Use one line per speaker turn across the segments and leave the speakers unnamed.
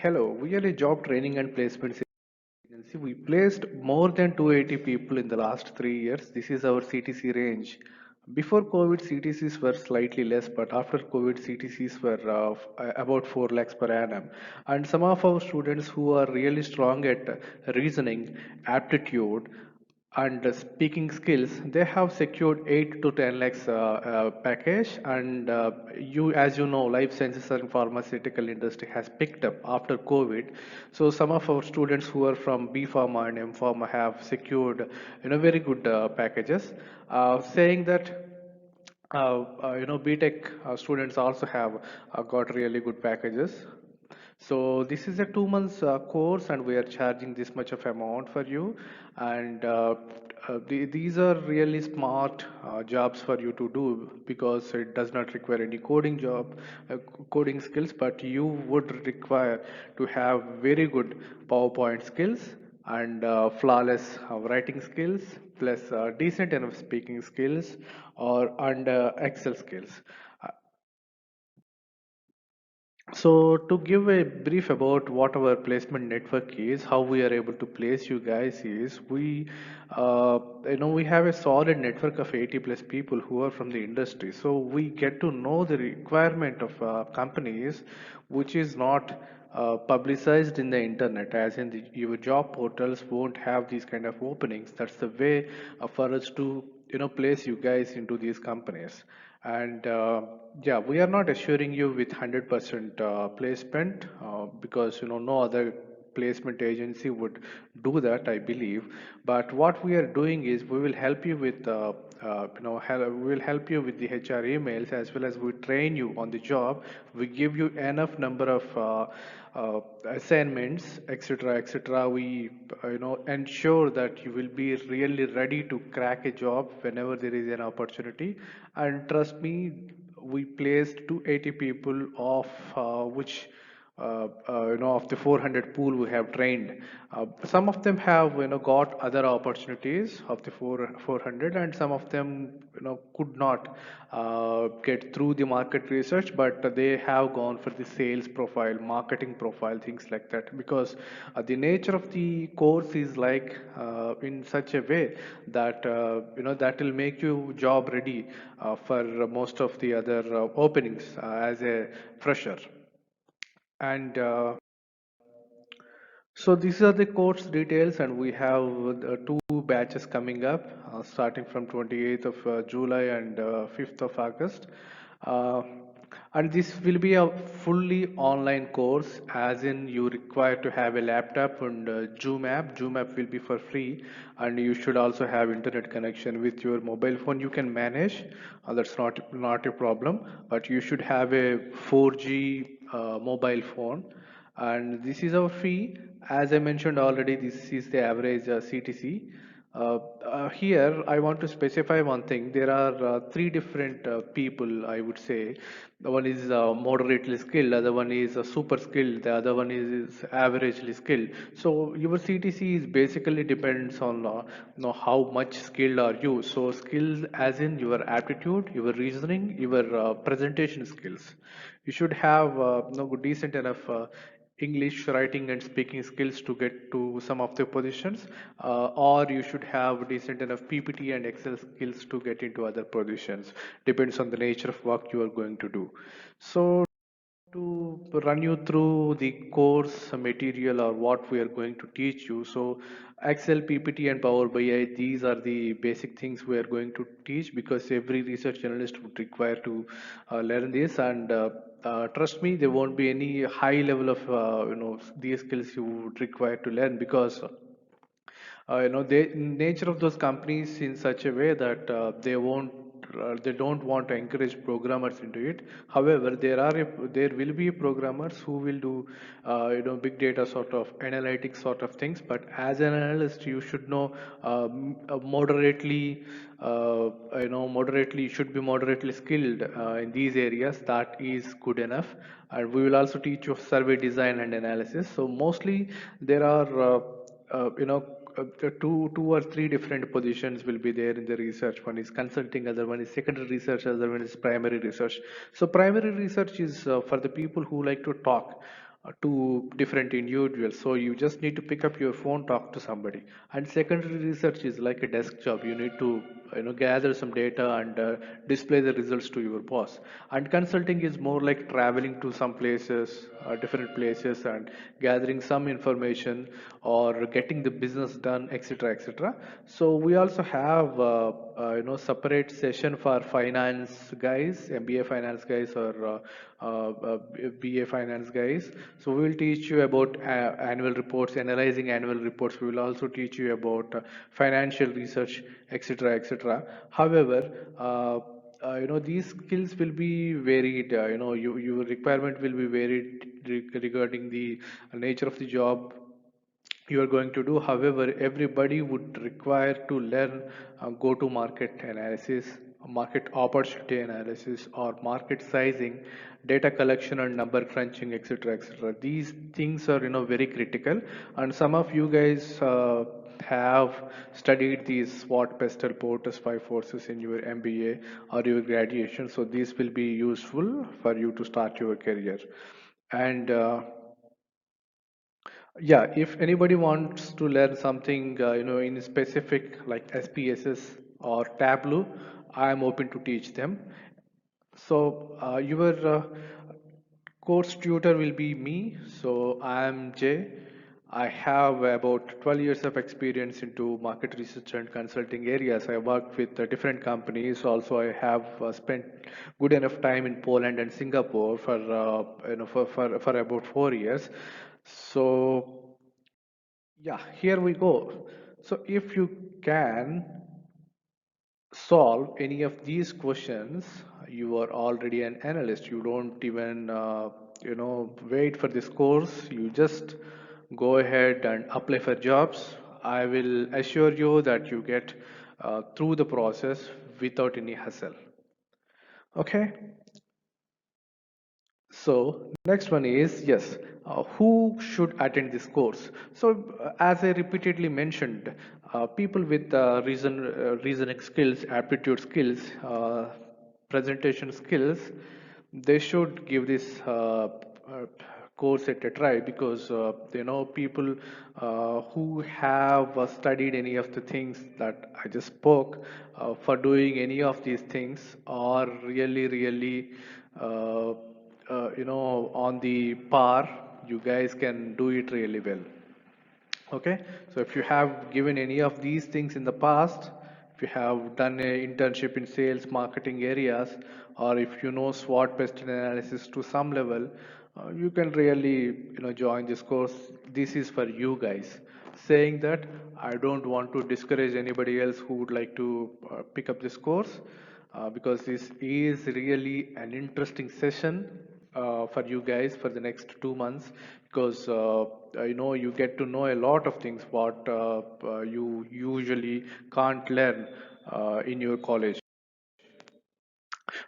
Hello, we are a job training and placement agency. We placed more than 280 people in the last 3 years. This is our CTC range. Before COVID, CTCs were slightly less, but after COVID, CTCs were about 4 lakhs per annum. And some of our students who are really strong at reasoning, aptitude, and speaking skills, they have secured 8 to 10 lakhs package. And as you know, life sciences and pharmaceutical industry has picked up after COVID. So some of our students who are from B Pharma and M Pharma have secured very good packages, saying that BTech students also have got really good packages. So this is a 2 months course, and we are charging this much of amount for you. And these are really smart jobs for you to do because it does not require any coding skills, but you would require to have very good PowerPoint skills and flawless writing skills plus decent enough speaking skills or and Excel skills. So to give a brief about what our placement network is, how we are able to place you guys is we have a solid network of 80 plus people who are from the industry. So we get to know the requirement of companies, which is not publicized in the internet, as in your job portals won't have these kind of openings. That's the way for us to place you guys into these companies. And yeah, we are not assuring you with 100% placement because no other placement agency would do that, I believe. But what we are doing is we will help you with we will help you with the HR emails, as well as we train you on the job. We give you enough number of assignments, etc., etc. We ensure that you will be really ready to crack a job whenever there is an opportunity. And trust me, we placed 280 people of which of the 400 pool we have trained. Some of them have got other opportunities of the 400, and some of them could not get through the market research, but they have gone for the sales profile, marketing profile, things like that. Because the nature of the course is like in such a way that that will make you job ready for most of the other openings as a fresher. And so these are the course details, and we have two batches coming up, starting from 28th of July and 5th of August. Uh, and this will be a fully online course, as in you require to have a laptop and Zoom app. Zoom app will be for free, and you should also have internet connection with your mobile phone. You can manage, that's not a problem, but you should have a 4G mobile phone. And this is our fee. As I mentioned already, this is the average CTC. Here I want to specify one thing. There are three different people, I would say. The one is moderately skilled, the other one is super skilled, the other one is averagely skilled. So your CTC is basically depends on how much skilled are you. So skills as in your aptitude, your reasoning, your presentation skills. You should have decent enough English writing and speaking skills to get to some of the positions, or you should have decent enough PPT and Excel skills to get into other positions. Depends on the nature of work you are going to do. So to run you through the course material or what we are going to teach you. So Excel, PPT, and Power BI, these are the basic things we are going to teach, because every research analyst would require to learn this. And trust me, there won't be any high level of these skills you would require to learn, because the nature of those companies in such a way that they don't want to encourage programmers into it. However, there will be programmers who will do big data sort of analytics sort of things. But as an analyst, you should know moderately, you should be moderately skilled in these areas. That is good enough. And we will also teach you survey design and analysis. So mostly there are uh, you know two or three different positions will be there in the research. One is consulting, other one is secondary research, other one is primary research. So primary research is for the people who like to talk. two different individuals. So you just need to pick up your phone, talk to somebody. And secondary research is like a desk job. You need to gather some data and display the results to your boss. And consulting is more like traveling to some places, different places, and gathering some information or getting the business done, etc., etc. So we also have separate session for finance guys, MBA finance guys, or BA finance guys. So we will teach you about annual reports, analyzing annual reports. We will also teach you about financial research, etc., etc. However, these skills will be varied. Your requirement will be varied regarding the nature of the job you are going to do. However, everybody would require to learn go to market analysis, market opportunity analysis, or market sizing, data collection and number crunching, etc., etc. These things are very critical, and some of you guys have studied these SWOT, PESTEL, PORTES 5 forces in your MBA or your graduation. So these will be useful for you to start your career. And yeah, if anybody wants to learn something, in specific like SPSS or Tableau, I am open to teach them. So your course tutor will be me. So I am Jay. I have about 12 years of experience into market research and consulting areas. I worked with different companies. Also, I have spent good enough time in Poland and Singapore for for about 4 years. So yeah, here we go. So if you can solve any of these questions, you are already an analyst. You don't even wait for this course. You just go ahead and apply for jobs. I will assure you that you get through the process without any hassle. Okay. So next one is, yes, who should attend this course? So as I repeatedly mentioned, people with reasoning skills, aptitude skills, presentation skills, they should give this course at a try, because people who have studied any of the things that I just spoke, for doing any of these things are really uh, on the par. You guys can do it really well. Okay, so if you have given any of these things in the past, if you have done an internship in sales, marketing areas, or if you know SWOT pest analysis to some level, you can really join this course. This is for you guys. Saying that, I don't want to discourage anybody else who would like to pick up this course, because this is really an interesting session for you guys for the next 2 months, because you get to know a lot of things what you usually can't learn in your college.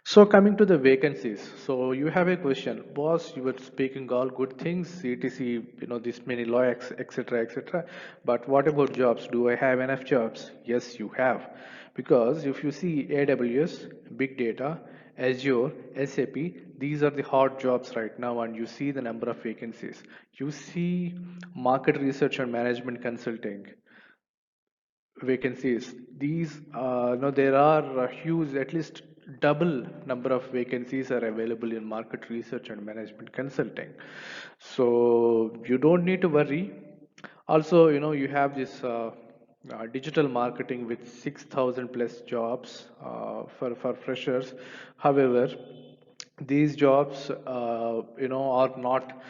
So coming to the vacancies, so you have a question, boss. You were speaking all good things, etc. This many lawyers, etc., etc. But what about jobs? Do I have enough jobs? Yes, you have, because if you see AWS, big data, Azure, SAP, these are the hot jobs right now, and you see the number of vacancies. You see market research and management consulting vacancies. These, no, there are huge, at least double number of vacancies are available in market research and management consulting. So you don't need to worry. Also, you have this digital marketing with 6,000 plus jobs for freshers. However, these jobs are not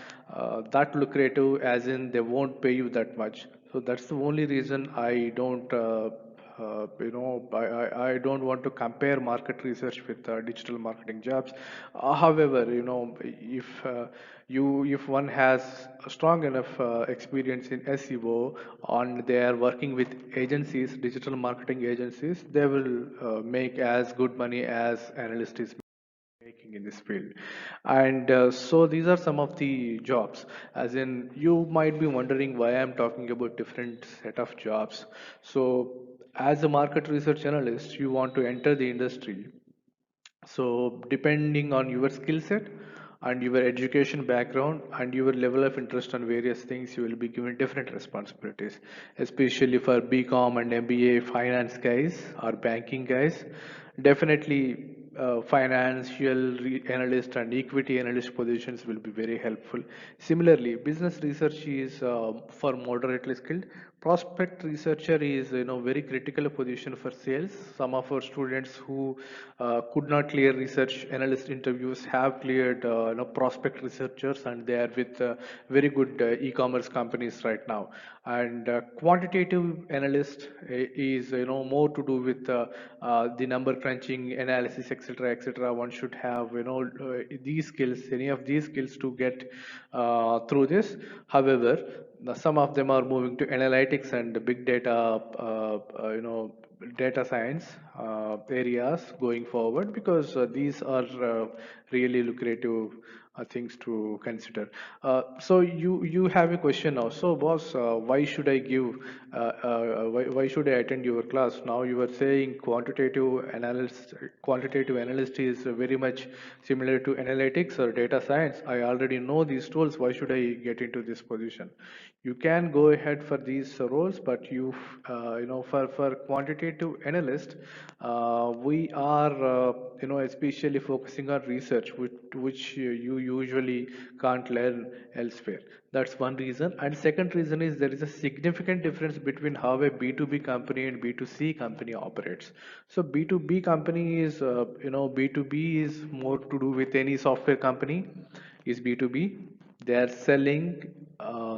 that lucrative, as in they won't pay you that much. So that's the only reason I don't I don't want to compare market research with digital marketing jobs. However, if one has a strong enough experience in SEO, and they are working with agencies, digital marketing agencies, they will make as good money as analyst is making in this field. And so these are some of the jobs. As in, you might be wondering why I'm talking about different set of jobs. So as a market research analyst, you want to enter the industry. So depending on your skill set, and your education background and your level of interest on various things, you will be given different responsibilities, especially for BCom and MBA finance guys or banking guys. Definitely, analyst and equity analyst positions will be very helpful. Similarly, business research is for moderately skilled. Prospect researcher is very critical position for sales. Some of our students who could not clear research analyst interviews have cleared prospect researchers, and they are with very good e-commerce companies right now. And quantitative analyst is more to do with the number crunching analysis, etc., etc. One should have these skills, any of these skills to get through this. However, some of them are moving to analytics and big data, data science areas going forward, because these are really lucrative things to consider. So you have a question now. So boss, why should I give? Why should I attend your class? Now you are saying quantitative analyst is very much similar to analytics or data science. I already know these tools. Why should I get into this position? You can go ahead for these roles, but for quantitative analyst, we are especially focusing on research, which you usually can't learn elsewhere. That's one reason. And second reason is there is a significant difference between how a B2B company and B2C company operates. So B2B company is B2B is more to do with any software company is B2B. They are selling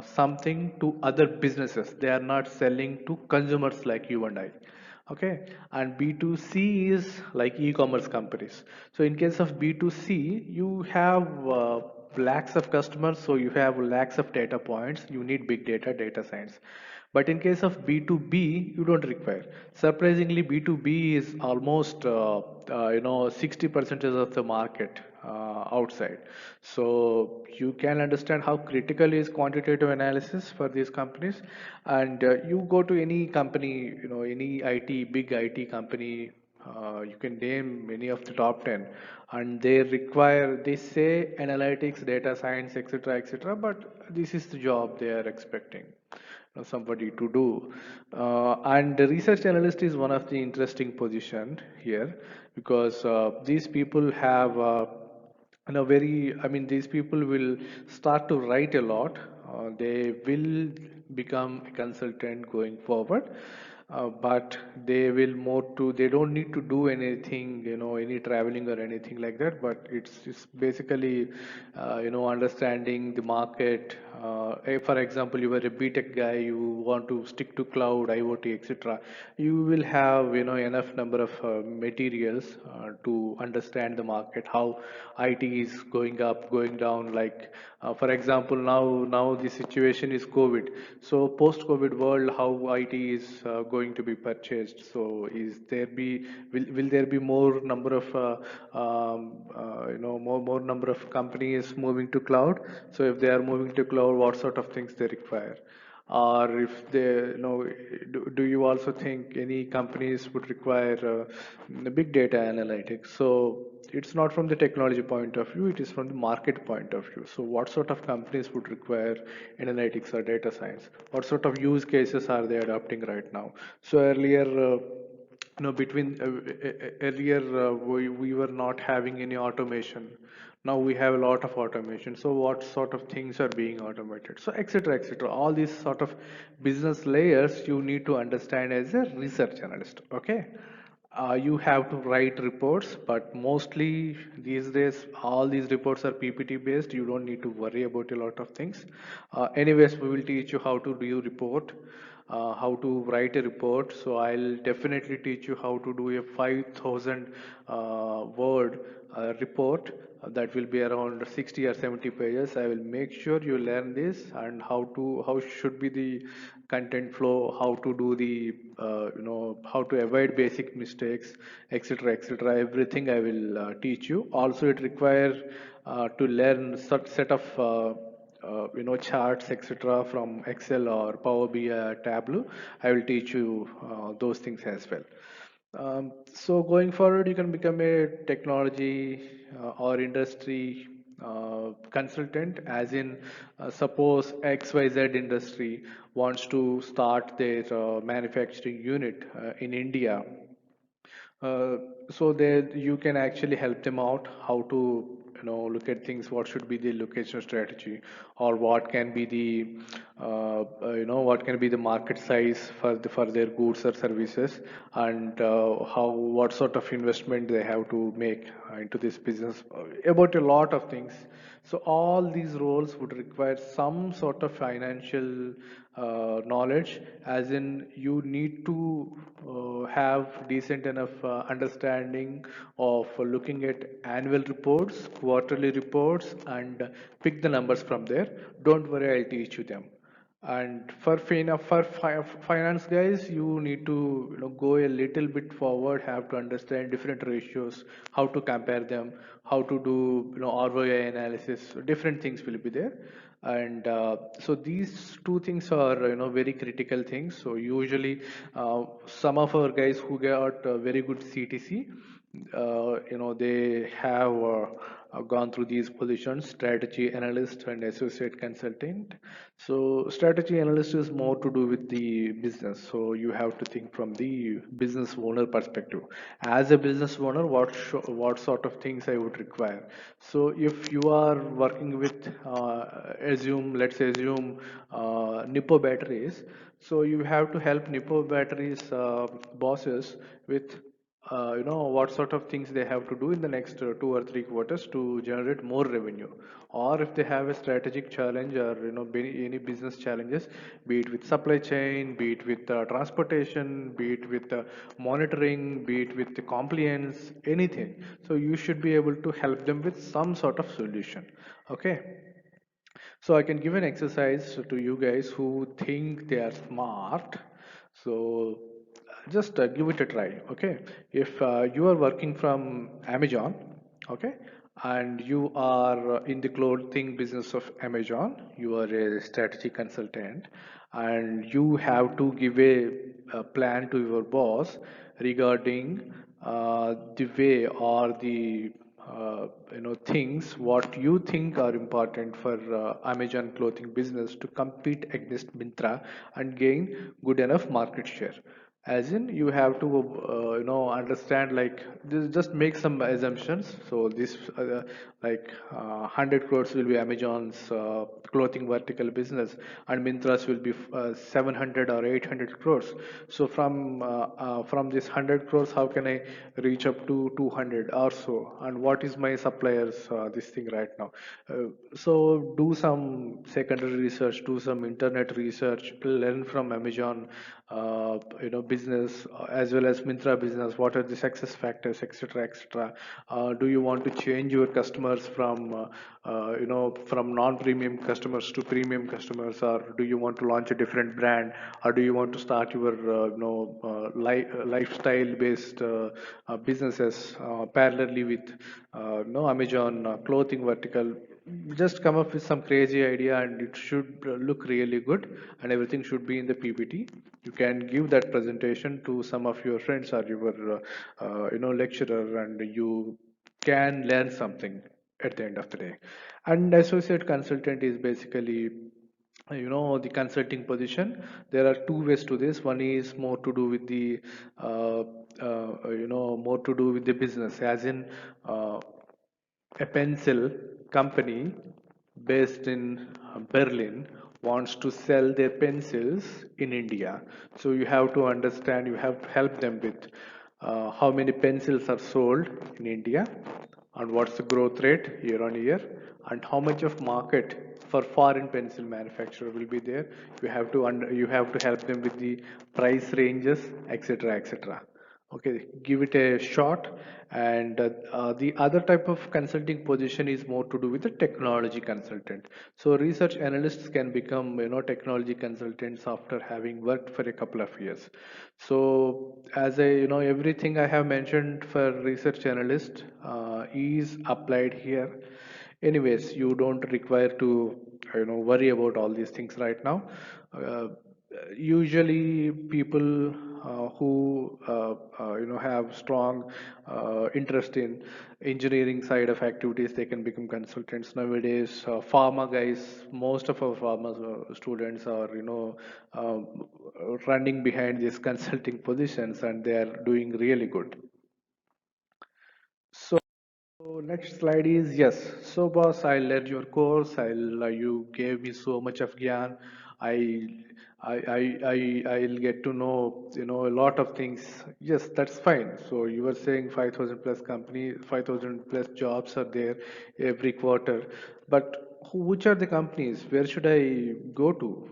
something to other businesses. They are not selling to consumers like you and I. Okay, and B2C is like e-commerce companies. So in case of B2C, you have lakhs of customers, so you have lakhs of data points. You need big data, data science. But in case of B2B, you don't require. Surprisingly, B2B is almost 60% of the market outside. So you can understand how critical is quantitative analysis for these companies. And you go to any company, any IT, big IT company, you can name many of the top 10, and they say analytics, data science, etc., etc., but this is the job they are expecting somebody to do. And the research analyst is one of the interesting position here, because these people have I mean, these people will start to write a lot. They will become a consultant going forward, but they don't need to do anything, any traveling or anything like that, but it's basically understanding the market. For example, you are a BTech guy, you want to stick to cloud, IoT, etc. You will have enough number of materials to understand the market, how IT is going up, going down. Like for example, now the situation is COVID. So post COVID world, how IT is going to be purchased? So will there be more number of more number of companies moving to cloud? So if they are moving to cloud, what sort of things they require? Or if they, do you also think any companies would require big data analytics? So it's not from the technology point of view, it is from the market point of view. So what sort of companies would require analytics or data science? What sort of use cases are they adopting right now? So between earlier, we were not having any automation. Now we have a lot of automation. So what sort of things are being automated? So etc., etc. All these sort of business layers you need to understand as a research analyst. Okay. You have to write reports, but mostly these days all these reports are PPT based. You don't need to worry about a lot of things. Anyways, we will teach you how to do report, how to write a report. So I'll definitely teach you how to do a 5,000 word report that will be around 60 or 70 pages. I will make sure you learn this, and how should be the content flow, how to do the how to avoid basic mistakes, etc., etc. Everything I will teach you. Also, it requires to learn such set of charts, etc., from Excel or Power BI or Tableau. I will teach you those things as well. So going forward, you can become a technology or industry consultant, as in suppose XYZ industry wants to start their manufacturing unit in India. uh, so that you can actually help them out how to look at things, what should be the location strategy, or what can be the what can be the market size for their goods or services, and how what sort of investment they have to make into this business, about a lot of things. So all these roles would require some sort of financial knowledge, as in you need to have decent enough understanding of looking at annual reports, quarterly reports, and pick the numbers from there. Don't worry, I'll teach you them. And finance guys, you need to go a little bit forward, have to understand different ratios, how to compare them, how to do ROI analysis. Different things will be there. And so these two things are very critical things. So usually some of our guys who got very good CTC, they have gone through these positions: strategy analyst and associate consultant. So strategy analyst is more to do with the business, so you have to think from the business owner perspective. As a business owner, what sort of things I would require. So if you are working with let's assume Nippo batteries, so you have to help Nippo batteries bosses with what sort of things they have to do in the next 2 or 3 quarters to generate more revenue. Or if they have a strategic challenge, or any business challenges, be it with supply chain, be it with transportation, be it with monitoring, be it with the compliance, anything. So you should be able to help them with some sort of solution. Okay. So I can give an exercise to you guys who think they are smart. So just give it a try. Okay. If you are working from Amazon, okay, and you are in the clothing business of Amazon, you are a strategy consultant, and you have to give a plan to your boss regarding the way or the things what you think are important for Amazon clothing business to compete against Mintra and gain good enough market share. As in, you have to understand, like, this, just make some assumptions. So this like 100 crores will be Amazon's clothing vertical business, and Mintra's will be 700 or 800 crores. So from this 100 crores, how can I reach up to 200 or so? And what is my suppliers this thing right now? So do some secondary research, do some internet research, learn from Amazon business, as well as Mintra business. What are the success factors, etc., etc. Do you want to change your customers from non-premium customers to premium customers, or do you want to launch a different brand, or do you want to start your lifestyle based businesses parallelly with Amazon clothing vertical? Just come up with some crazy idea, and it should look really good, and everything should be in the PPT. You can give that presentation to some of your friends or your lecturer, and you can learn something at the end of the day. And associate consultant is basically the consulting position. There are two ways to this. One is more to do with the more to do with the business, as in a pencil company based in Berlin wants to sell their pencils in India. So you have to understand, you have to help them with how many pencils are sold in India, and what's the growth rate year on year, and how much of market for foreign pencil manufacturer will be there. You have to help them with the price ranges, etc., etc. Okay, give it a shot. And the other type of consulting position is more to do with the technology consultant. So research analysts can become technology consultants after having worked for a couple of years. So as I everything I have mentioned for research analyst is applied here. Anyways, you don't require to worry about all these things right now. uh, Usually people who have strong interest in engineering side of activities, they can become consultants nowadays. Pharma guys, most of our pharma students are running behind these consulting positions, and they are doing really good. So next slide is yes. So boss, I led your course. You gave me so much of gyan. I I'll get to know a lot of things. Yes, that's fine. So you were saying 5,000 plus company, 5,000 plus jobs are there every quarter, but which are the companies? Where should I go to?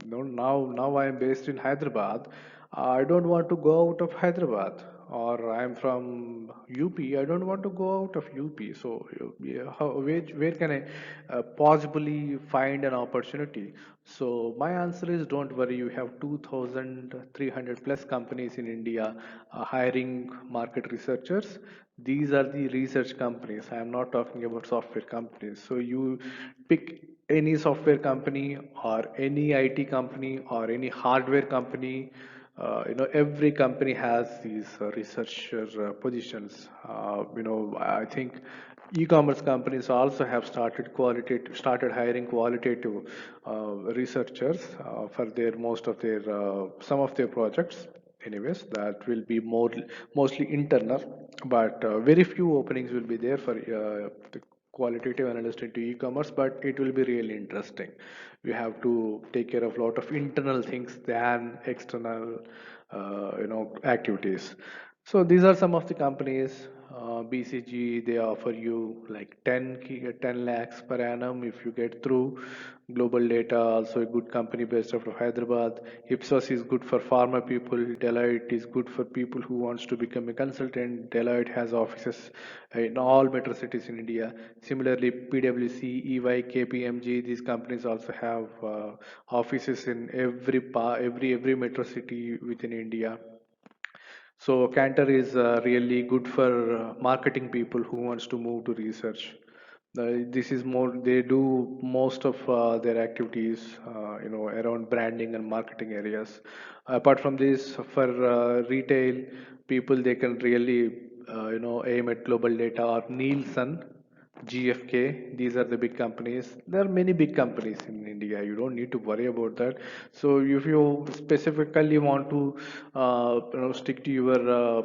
Now I am based in Hyderabad. I don't want to go out of Hyderabad, or I'm from UP. I don't want to go out of UP. So, yeah, where can I possibly find an opportunity? So, my answer is don't worry. You have 2,300 plus companies in India hiring market researchers. These are the research companies. I am not talking about software companies. So, you pick any software company or any IT company or any hardware company. Every company has these researcher positions. I think e-commerce companies also have started hiring qualitative researchers for their most of their some of their projects. Anyways, that will be mostly internal, but very few openings will be there for the qualitative analyst into e-commerce, but it will be really interesting. You have to take care of a lot of internal things than external activities. So these are some of the companies. BCG, they offer you like 10 lakhs per annum if you get through. Global Data, also a good company based out of Hyderabad. Ipsos is good for pharma people. Deloitte is good for people who wants to become a consultant. Deloitte has offices in all metro cities in India. Similarly, PwC, EY, KPMG, these companies also have offices in every metro city within India. So Cantor is really good for marketing people who wants to move to research. This is more, they do most of their activities, around branding and marketing areas. Apart from this, for retail people, they can really, aim at global data or Nielsen. GFK, these are the big companies. There are many big companies in India. You don't need to worry about that. So if you specifically want to, stick to your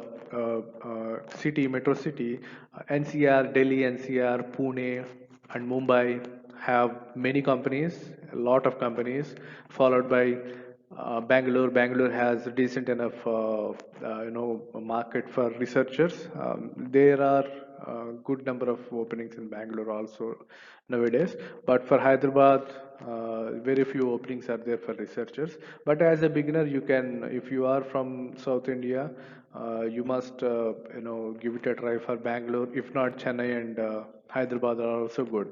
city, metro city, NCR, Delhi, NCR, Pune, and Mumbai have many companies, a lot of companies, followed by Bangalore. Bangalore has a decent enough, a market for researchers. There are a good number of openings in Bangalore also nowadays. But for Hyderabad, very few openings are there for researchers. But as a beginner, you can, if you are from South India, you must, give it a try for Bangalore. If not, Chennai and Hyderabad are also good.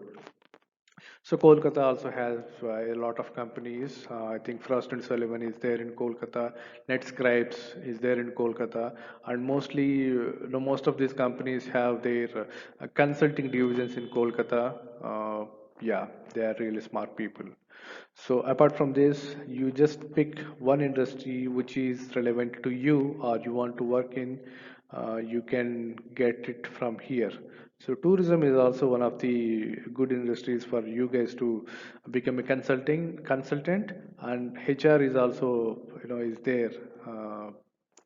So Kolkata also has a lot of companies. I think Frost and Sullivan is there in Kolkata. NetScribes is there in Kolkata, and mostly, most of these companies have their consulting divisions in Kolkata. Yeah, they are really smart people. So apart from this, you just pick one industry which is relevant to you or you want to work in. You can get it from here. So tourism is also one of the good industries for you guys to become a consultant, and HR is also is there.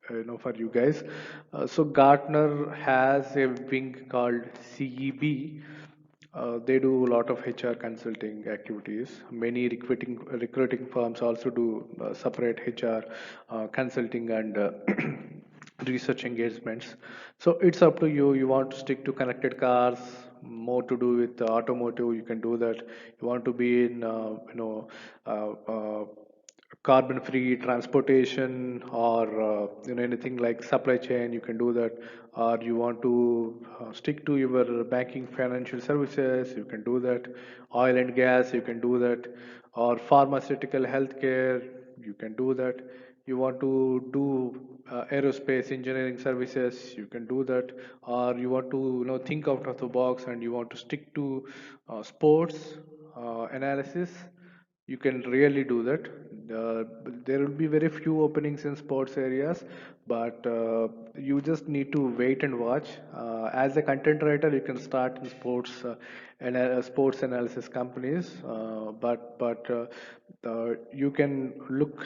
For you guys. So Gartner has a wing called CEB. They do a lot of HR consulting activities. Many recruiting firms also do separate HR consulting and research engagements. So it's up to you. You want to stick to connected cars, more to do with automotive, you can do that. You want to be in, carbon free transportation, or anything like supply chain, you can do that. Or you want to stick to your banking financial services, you can do that. Oil and gas, you can do that. Or pharmaceutical healthcare, you can do that. You want to do aerospace engineering services, you can do that. Or you want to think out of the box and you want to stick to sports analysis, you can really do that. There will be very few openings in sports areas, but you just need to wait and watch. As a content writer, you can start in sports and sports analysis companies, but you can look,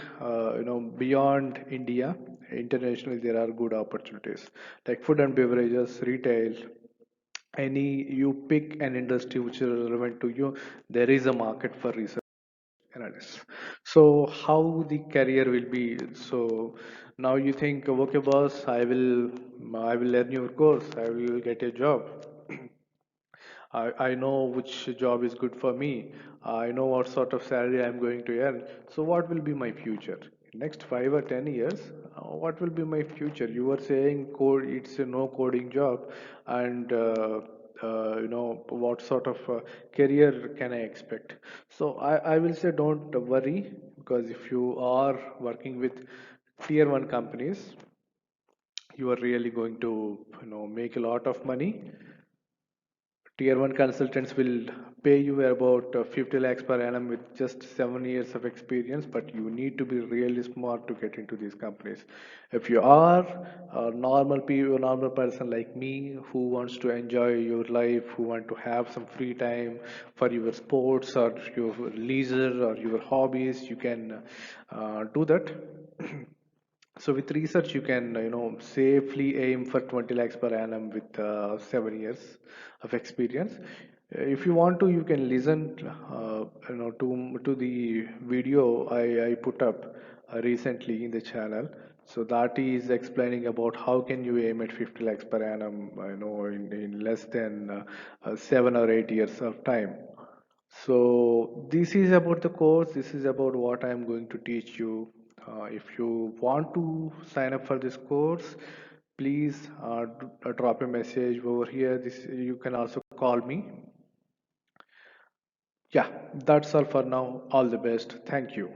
beyond India. Internationally, there are good opportunities like food and beverages, retail, any you pick an industry which is relevant to you. There is a market for research analysts. So how the career will be? So now you think, okay boss, I will learn your course, I will get a job. I know which job is good for me. I know what sort of salary I'm going to earn. So, what will be my future? Next 5 or 10 years, what will be my future? You were saying code, it's a no coding job, and what sort of career can I expect? So, I will say don't worry, because if you are working with tier one companies, you are really going to make a lot of money. Tier 1 consultants will pay you about 50 lakhs per annum with just 7 years of experience, but you need to be really smart to get into these companies. If you are a normal person like me who wants to enjoy your life, who want to have some free time for your sports or your leisure or your hobbies, you can do that. So with research, you can safely aim for 20 lakhs per annum with 7 years of experience. If you want to, you can listen to the video I put up recently in the channel. So that is explaining about how can you aim at 50 lakhs per annum, in less than 7 or 8 years of time. So this is about the course. This is about what I am going to teach you. If you want to sign up for this course, please drop a message over here. This you can also call me. Yeah, that's all for now. All the best. Thank you.